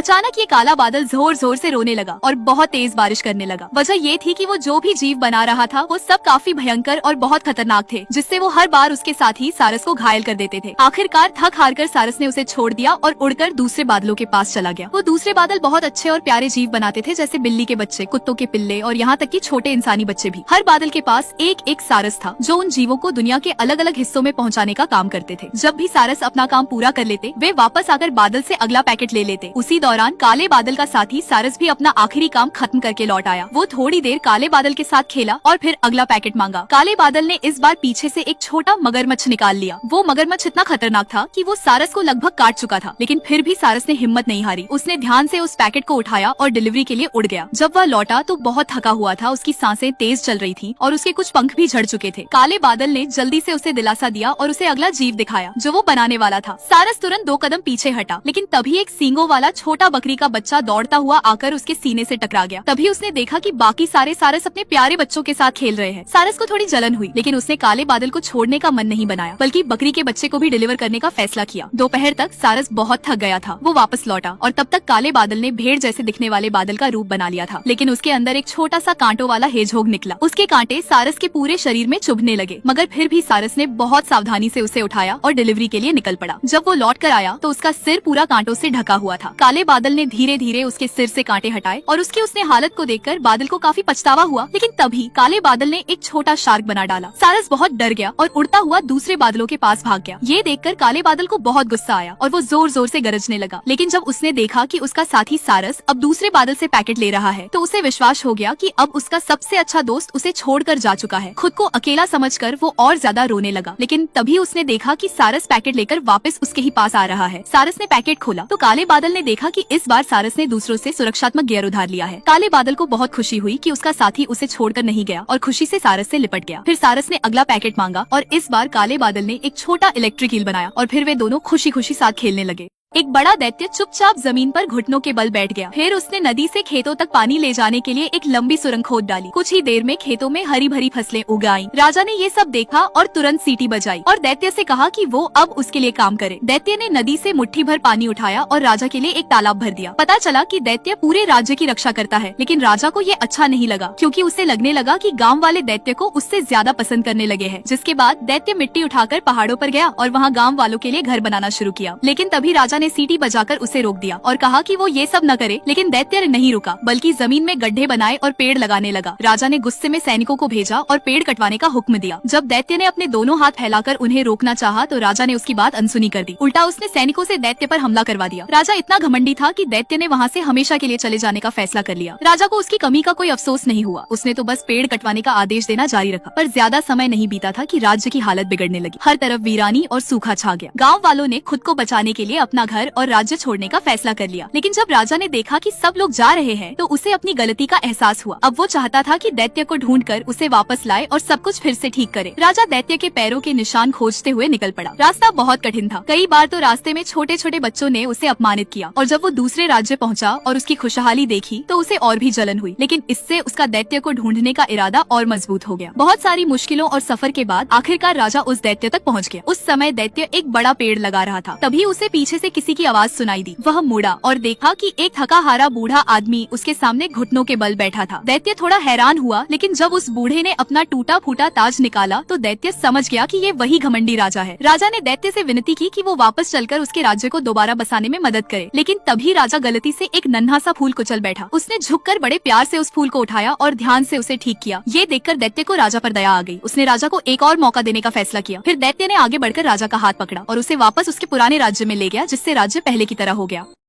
अचानक ये काला बादल जोर जोर से रोने लगा और बहुत तेज बारिश करने लगा। वजह ये थी कि वो जो भी जीव बना रहा था वो सब काफी भयंकर और बहुत खतरनाक थे, जिससे वो हर बार उसके साथ ही सारस को घायल कर देते थे। आखिरकार थक हार कर सारस ने उसे छोड़ दिया और उड़कर दूसरे बादलों के पास चला गया। वो दूसरे बादल बहुत अच्छे और प्यारे जीव बनाते थे, जैसे बिल्ली के बच्चे, कुत्तों के पिल्ले और यहाँ तक कि छोटे इंसानी बच्चे भी। हर बादल के पास एक एक सारस था जो उन जीवों को दुनिया के अलग अलग हिस्सों में पहुँचाने का काम करते थे। जब भी सारस अपना काम पूरा कर लेते, वे वापस आकर बादल से अगला पैकेट ले लेते। उसी दौरान काले बादल का साथी सारस भी अपना आखिरी काम खत्म करके लौट आया। वो थोड़ी देर काले बादल के साथ खेला और फिर अगला पैकेट मांगा। काले बादल ने इस बार पीछे से एक छोटा मगरमच्छ निकाल लिया। वो मगरमच्छ इतना खतरनाक था कि वो सारस को लगभग काट चुका था, लेकिन फिर भी सारस ने हिम्मत नहीं हारी। उसने ध्यान से उस पैकेट को उठाया और डिलीवरी के लिए उड़ गया। जब वह लौटा तो बहुत थका हुआ था, उसकी सांसें तेज चल रही थी और उसके कुछ पंख भी झड़ चुके थे। काले बादल ने जल्दी से उसे दिलासा दिया और उसे अगला जीव दिखाया जो वो बनाने वाला था। सारस तुरंत 2 कदम पीछे हटा, लेकिन तभी एक सींगों वाला छोटा बकरी का बच्चा दौड़ता हुआ आकर उसके सीने से टकरा गया। तभी उसने देखा कि बाकी सारे सारस अपने प्यारे बच्चों के साथ खेल रहे हैं। सारस को थोड़ी जलन हुई, लेकिन उसने काले बादल को छोड़ने का मन नहीं बनाया, बल्कि बकरी के बच्चे को भी डिलीवर करने का फैसला किया। दोपहर तक सारस बहुत थक गया था। वो वापस लौटा और तब तक काले बादल ने भेड़ जैसे दिखने वाले बादल का रूप बना लिया था, लेकिन उसके अंदर एक छोटा सा कांटों वाला हेजहोग निकला। उसके कांटे सारस के पूरे शरीर में चुभने लगे, मगर फिर भी सारस ने बहुत सावधानी से उसे उठाया और डिलीवरी के लिए निकल पड़ा। जब वो लौट कर आया तो उसका सिर पूरा कांटों से ढका हुआ था। काले बादल ने धीरे धीरे उसके सिर से कांटे हटाए और उसने हालत को देखकर बादल को काफी पछतावा हुआ, लेकिन तभी काले बादल ने एक छोटा शार्क बना डाला। सारस बहुत डर गया और उड़ता हुआ दूसरे बादलों के पास भाग गया। ये देखकर काले बादल को बहुत गुस्सा आया और वो जोर जोर से गरजने लगा, लेकिन जब उसने देखा कि उसका साथी सारस अब दूसरे बादल से पैकेट ले रहा है तो उसे विश्वास हो गया कि अब उसका सबसे अच्छा दोस्त उसे छोड़कर जा चुका है। खुद को अकेला समझकर वो और ज्यादा रोने लगा, लेकिन तभी उसने देखा कि सारस पैकेट लेकर वापस उसके ही पास आ रहा है। सारस ने पैकेट खोला तो काले बादल ने देखा कि इस बार सारस ने दूसरों से सुरक्षात्मक गियर उधार लिया है। काले बादल को बहुत खुशी हुई कि उसका साथी उसे छोड़कर नहीं गया और खुशी से सारस से लिपट गया। फिर सारस ने अगला पैकेट मांगा और इस बार काले बादल ने एक छोटा इलेक्ट्रिक ईल बनाया और फिर वे दोनों खुशी खुशी साथ खेलने लगे। एक बड़ा दैत्य चुपचाप जमीन पर घुटनों के बल बैठ गया। फिर उसने नदी से खेतों तक पानी ले जाने के लिए एक लंबी सुरंग खोद डाली। कुछ ही देर में खेतों में हरी भरी फसलें उग आईं। राजा ने ये सब देखा और तुरंत सीटी बजाई और दैत्य से कहा कि वो अब उसके लिए काम करे। दैत्य ने नदी से मुट्ठी भर पानी उठाया और राजा के लिए एक तालाब भर दिया। पता चला कि दैत्य पूरे राज्य की रक्षा करता है, लेकिन राजा को ये अच्छा नहीं लगा, क्योंकि उसे लगने लगा कि गाँव वाले दैत्य को उससे ज्यादा पसंद करने लगे हैं। जिसके बाद दैत्य मिट्टी उठाकर पहाड़ों पर गया और वहाँ गाँव वालों के लिए घर बनाना शुरू किया। लेकिन तभी राजा ने सीटी बजाकर उसे रोक दिया और कहा कि वो ये सब न करे, लेकिन दैत्य नहीं रुका, बल्कि जमीन में गड्ढे बनाए और पेड़ लगाने लगा। राजा ने गुस्से में सैनिकों को भेजा और पेड़ कटवाने का हुक्म दिया। जब दैत्य ने अपने दोनों हाथ फैलाकर उन्हें रोकना चाहा तो राजा ने उसकी बात अनसुनी कर दी। उल्टा उसने सैनिकों से दैत्य पर हमला करवा दिया। राजा इतना घमंडी था कि दैत्य ने वहाँ से हमेशा के लिए चले जाने का फैसला कर लिया। राजा को उसकी कमी का कोई अफसोस नहीं हुआ। उसने तो बस पेड़ कटवाने का आदेश देना जारी रखा। पर ज्यादा समय नहीं बीता था कि राज्य की हालत बिगड़ने लगी। हर तरफ वीरानी और सूखा छा गया। गाँव वालों ने खुद को बचाने के लिए अपना घर और राज्य छोड़ने का फैसला कर लिया। लेकिन जब राजा ने देखा कि सब लोग जा रहे हैं तो उसे अपनी गलती का एहसास हुआ। अब वो चाहता था कि दैत्य को ढूंढकर उसे वापस लाए और सब कुछ फिर से ठीक करे। राजा दैत्य के पैरों के निशान खोजते हुए निकल पड़ा। रास्ता बहुत कठिन था। कई बार तो रास्ते में छोटे छोटे बच्चों ने उसे अपमानित किया और जब वो दूसरे राज्य पहुंचा और उसकी खुशहाली देखी तो उसे और भी जलन हुई। लेकिन इससे उसका दैत्य को ढूंढने का इरादा और मजबूत हो गया। बहुत सारी मुश्किलों और सफर के बाद आखिरकार राजा उस दैत्य तक पहुँच गया। उस समय दैत्य एक बड़ा पेड़ लगा रहा था। तभी उसे पीछे से किसी की आवाज सुनाई दी। वह मुड़ा और देखा कि एक थका हारा बूढ़ा आदमी उसके सामने घुटनों के बल बैठा था। दैत्य थोड़ा हैरान हुआ, लेकिन जब उस बूढ़े ने अपना टूटा फूटा ताज निकाला तो दैत्य समझ गया कि ये वही घमंडी राजा है। राजा ने दैत्य से विनती की कि वो वापस चलकर उसके राज्य को दोबारा बसाने में मदद करे, लेकिन तभी राजा गलती से एक नन्हा सा फूल कुचल बैठा। उसने झुककर बड़े प्यार से उस फूल को उठाया और ध्यान से उसे ठीक किया। ये देखकर दैत्य को राजा पर दया आ गई। उसने राजा को एक और मौका देने का फैसला किया। फिर दैत्य ने आगे बढ़कर राजा का हाथ पकड़ा और उसे वापस उसके पुराने राज्य में ले गया, जिससे राज्य पहले की तरह हो गया।